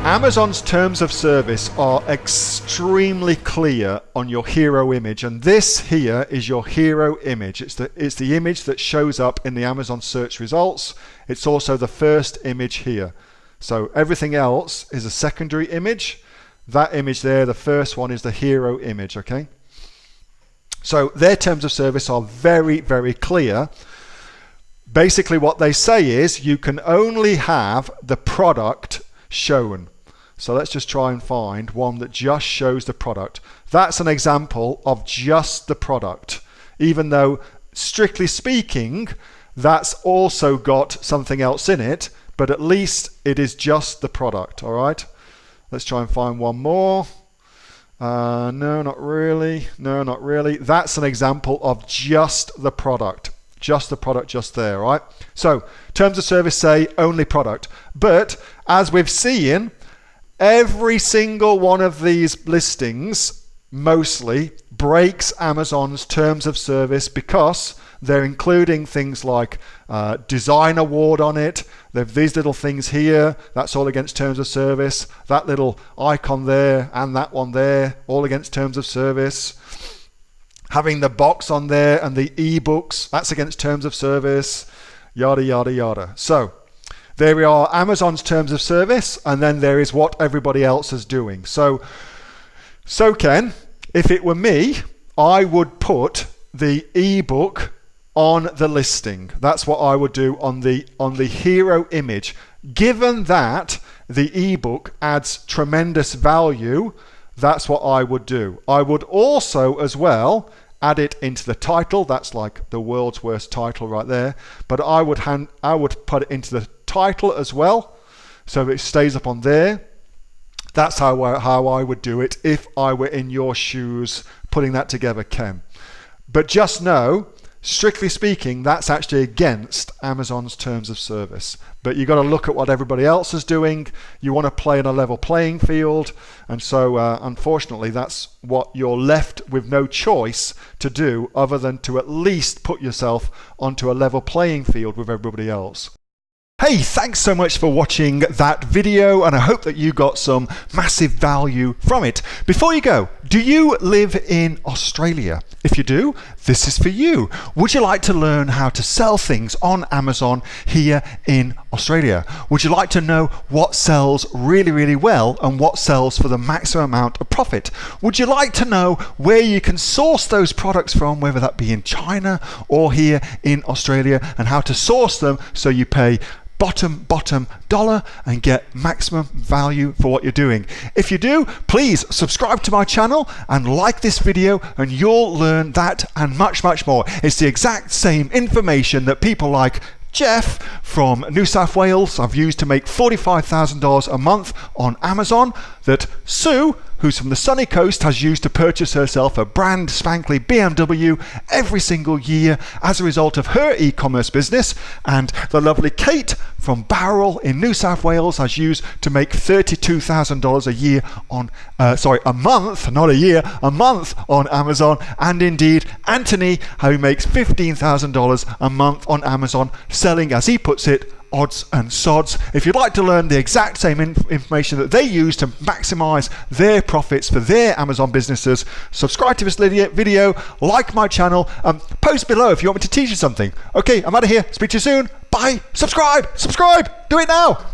Amazon's terms of service are extremely clear on your hero image, and this here is your hero image. It's the image that shows up in the Amazon search results. It's also the first image here. So everything else is a secondary image. That image there, the first one, is the hero image, okay? So their terms of service are very, very clear. Basically what they say is you can only have the product shown. So let's just try and find one that just shows the product. That's an example of just the product, even though strictly speaking that's also got something else in it, but at least it is just the product. All right, let's try and find one more. No, not really. No, not really. That's an example of just the product. Just the product just there, right? So terms of service say only product, but as we've seen, every single one of these listings mostly breaks Amazon's terms of service because they're including things like design award on it. They've these little things here, that's all against terms of service. That little icon there and that one there, all against terms of service. Having the box on there and the ebooks, that's against terms of service, yada, yada, yada. So there we are, Amazon's terms of service, and then there is what everybody else is doing. So Ken, if it were me, I would put the ebook on the listing. That's what I would do on the hero image. Given that the ebook adds tremendous value, that's what I would do. I would also as well add it into the title. That's like the world's worst title right there. But I would put it into the title as well, so it stays up on there. That's how I would do it if I were in your shoes putting that together, Ken. But just know, strictly speaking, that's actually against Amazon's terms of service. But you've got to look at what everybody else is doing. You want to play in a level playing field, and so unfortunately that's what you're left with no choice to do other than to at least put yourself onto a level playing field with everybody else. Hey, thanks so much for watching that video, and I hope that you got some massive value from it. Before you go, do you live in Australia? If you do, this is for you. Would you like to learn how to sell things on Amazon here in Australia? Would you like to know what sells really, really well and what sells for the maximum amount of profit? Would you like to know where you can source those products from, whether that be in China or here in Australia, and how to source them so you pay bottom dollar and get maximum value for what you're doing? If you do, please subscribe to my channel and like this video, and you'll learn that and much more. It's the exact same information that people like Jeff from New South Wales I've used to make $45,000 a month on Amazon, that Sue, who's from the sunny coast, has used to purchase herself a brand spankly BMW every single year as a result of her e-commerce business, and the lovely Kate from Bowral in New South Wales has used to make $32,000 a year on, a month, not a year, a month on Amazon, and indeed Anthony, who makes $15,000 a month on Amazon, selling, as he puts it, odds and sods. If you'd like to learn the exact same information that they use to maximize their profits for their Amazon businesses, subscribe to this video, like my channel, post below if you want me to teach you something. Okay, I'm out of here. Speak to you soon. Bye. Subscribe. Do it now.